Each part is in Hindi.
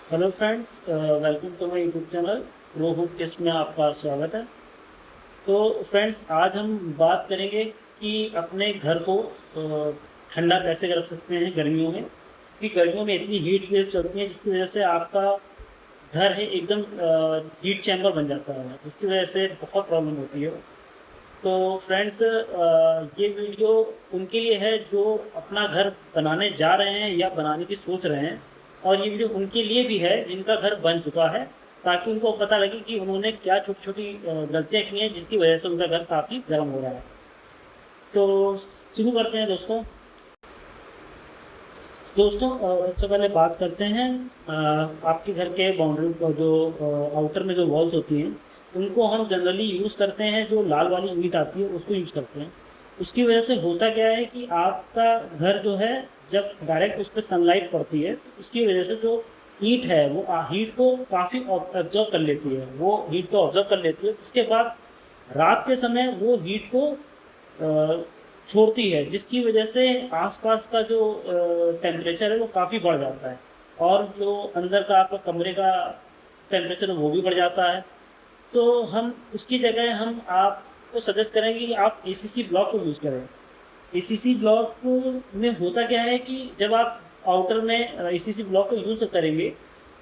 Hello friends, welcome to my YouTube channel Rohu tips में आपका स्वागत है। तो फ्रेंड्स, आज हम बात करेंगे कि अपने घर को ठंडा कैसे कर सकते हैं गर्मियों में, क्योंकि गर्मियों में इतनी हीट वेव चलती है जिसकी वजह से आपका घर है एकदम हीट चैम्बर बन जाता है, जिसकी वजह से बहुत प्रॉब्लम होती है। तो फ्रेंड्स, ये वीडियो उनके लिए है जो अपना घर बनाने जा रहे हैं या बनाने की सोच रहे हैं, और ये वीडियो उनके लिए भी है जिनका घर बन चुका है, ताकि उनको पता लगे कि उन्होंने क्या छोटी छोटी गलतियाँ की हैं जिसकी वजह से उनका घर काफ़ी गर्म हो रहा है। तो शुरू करते हैं दोस्तों। दोस्तों, सबसे पहले बात करते हैं आपके घर के बाउंड्री जो आउटर में जो वॉल्स होती हैं, उनको हम जनरली यूज़ करते हैं, जो लाल वाली ईंट आती है उसको यूज़ करते हैं। उसकी वजह से होता क्या है कि आपका घर जो है, जब डायरेक्ट उस पर सनलाइट पड़ती है तो उसकी वजह से जो ईंट है वो हीट को काफ़ी ऑब्जर्व कर लेती है, वो हीट को ऑब्जर्व कर लेती है। उसके बाद रात के समय वो हीट को छोड़ती है, जिसकी वजह से आसपास का जो टेम्परेचर है वो काफ़ी बढ़ जाता है, और जो अंदर का आपका कमरे का टेम्परेचर है वो भी बढ़ जाता है। तो हम उसकी जगह हम आपको सजेस्ट करेंगे कि आप एसीसी ब्लॉक को यूज़ करें। एसीसी ब्लॉक में होता क्या है कि जब आप आउटर में एसीसी ब्लॉक को यूज़ करेंगे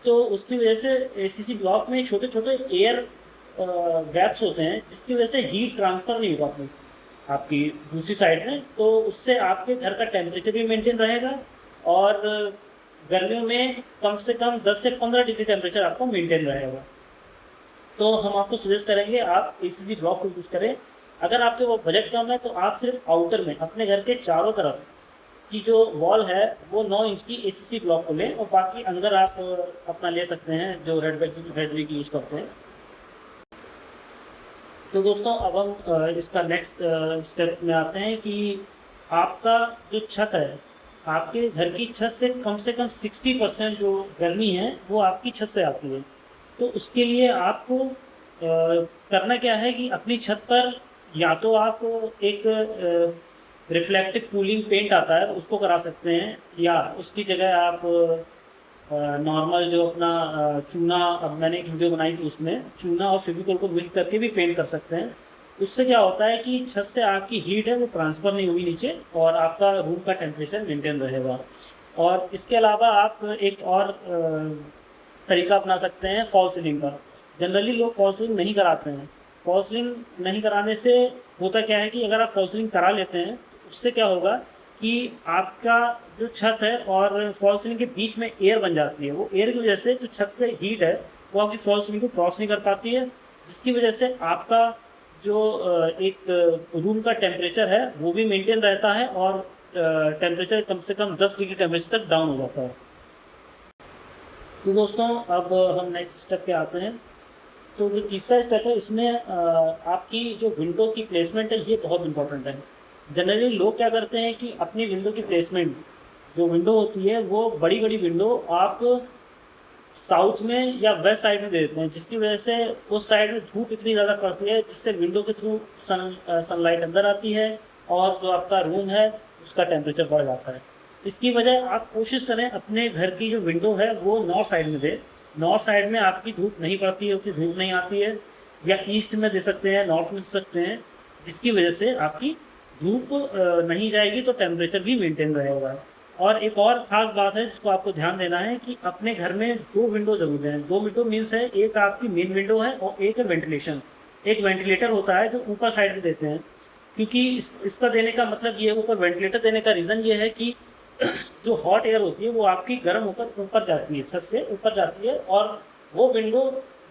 तो उसकी वजह से एसीसी ब्लॉक में छोटे छोटे एयर गैप्स होते हैं, जिसकी वजह से हीट ट्रांसफ़र नहीं हो पाती आपकी दूसरी साइड में। तो उससे आपके घर का टेम्परेचर भी मेंटेन रहेगा, और गर्मियों में कम से कम 10 से 15 डिग्री टेम्परेचर आपको मेंटेन रहेगा। तो हम आपको सजेस्ट करेंगे आप एसीसी ब्लॉक को यूज़ करें। अगर आपके वो बजट कम है तो आप सिर्फ आउटर में अपने घर के चारों तरफ की जो वॉल है वो 9 इंच की एसीसी ब्लॉक को लें, और बाकी अंदर आप अपना ले सकते हैं जो रेड यूज़ करते हैं। तो दोस्तों, अब हम इसका नेक्स्ट स्टेप में आते हैं कि आपका जो छत है, आपके घर की छत से कम 60% जो गर्मी है वो आपकी छत से आती है। तो उसके लिए आपको करना क्या है कि अपनी छत पर या तो आप एक रिफ्लेक्टिव कूलिंग पेंट आता है उसको करा सकते हैं, या उसकी जगह आप नॉर्मल जो अपना चूना, अब मैंने एक वीडियो बनाई थी उसमें चूना और फेविकोल को मिक्स करके भी पेंट कर सकते हैं। उससे क्या होता है कि छत से आपकी हीट है वो ट्रांसफ़र नहीं होगी नीचे, और आपका रूम का टेम्परेचर मेंटेन रहेगा। और इसके अलावा आप एक और तरीका अपना सकते हैं फॉल सीलिंग का। जनरली लोग फॉल सीलिंग नहीं कराते हैं। फॉल सीलिंग नहीं कराने से होता क्या है कि अगर आप फॉल सीलिंग करा लेते हैं तो उससे क्या होगा कि आपका जो छत है और फॉल सीलिंग के बीच में एयर बन जाती है। वो एयर की वजह से जो छत की हीट है वो आपकी फॉल सीलिंग को क्रॉस नहीं कर पाती है, जिसकी वजह से आपका जो एक रूम का टेम्परेचर है वो भी मेंटेन रहता है, और टेम्परेचर कम से कम 10 डिग्री टेम्परेचर तक डाउन हो जाता है। तो दोस्तों, अब हम नेक्स्ट स्टेप पे आते हैं। तो जो तीसरा स्टेप है इसमें आपकी जो विंडो की प्लेसमेंट है ये बहुत इंपॉर्टेंट है। जनरली लोग क्या करते हैं कि अपनी विंडो की प्लेसमेंट, जो विंडो होती है वो बड़ी बड़ी विंडो आप साउथ में या वेस्ट साइड में दे देते हैं, जिसकी वजह से उस साइड में धूप इतनी ज़्यादा पड़ती है जिससे विंडो के थ्रू सनलाइट अंदर आती है, और जो आपका रूम है उसका टेम्परेचर बढ़ जाता है। इसकी वजह आप कोशिश करें अपने घर की जो विंडो है वो नॉर्थ साइड में दें। नॉर्थ साइड में आपकी धूप नहीं पड़ती है, उतनी धूप नहीं आती है, या ईस्ट में दे सकते हैं, नॉर्थ में दे सकते हैं, जिसकी वजह से आपकी धूप नहीं जाएगी तो टेम्परेचर भी मेंटेन रहेगा। और एक और ख़ास बात है जिसको आपको ध्यान देना है कि अपने घर में 2 विंडो ज़रूर हैं। 2 विंडो मीन्स है, एक आपकी मेन विंडो है और एक है वेंटिलेशन। एक वेंटिलेटर होता है जो ऊपर साइड में देते हैं, क्योंकि इसका देने का मतलब ये है, ऊपर वेंटिलेटर देने का रीज़न ये है कि जो हॉट एयर होती है वो आपकी गर्म होकर ऊपर जाती है, छत से ऊपर जाती है, और वो विंडो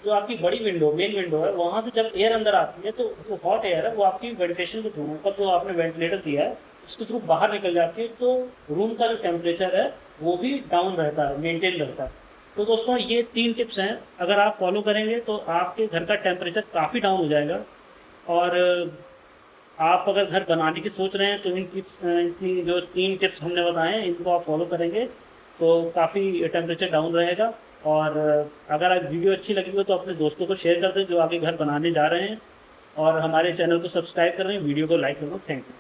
जो आपकी बड़ी विंडो मेन विंडो है वहाँ से जब एयर अंदर आती है तो जो हॉट एयर है वो आपकी वेंटिलेशन के थ्रू, ऊपर जो आपने वेंटिलेटर दिया है उसके थ्रू बाहर निकल जाती है, तो रूम का जो टेम्परेचर है वो भी डाउन रहता है, मेंटेन रहता है। तो दोस्तों, ये 3 टिप्स हैं, अगर आप फॉलो करेंगे तो आपके घर का टेम्परेचर काफ़ी डाउन हो जाएगा। और आप अगर घर बनाने की सोच रहे हैं तो इनकी जो 3 टिप्स हमने बताए हैं इनको आप फॉलो करेंगे तो काफ़ी टेम्परेचर डाउन रहेगा। और अगर आप वीडियो अच्छी लगी हो तो अपने दोस्तों को शेयर कर दें जो आगे घर बनाने जा रहे हैं, और हमारे चैनल को सब्सक्राइब कर रहे हैं, वीडियो को लाइक करें। Thank you.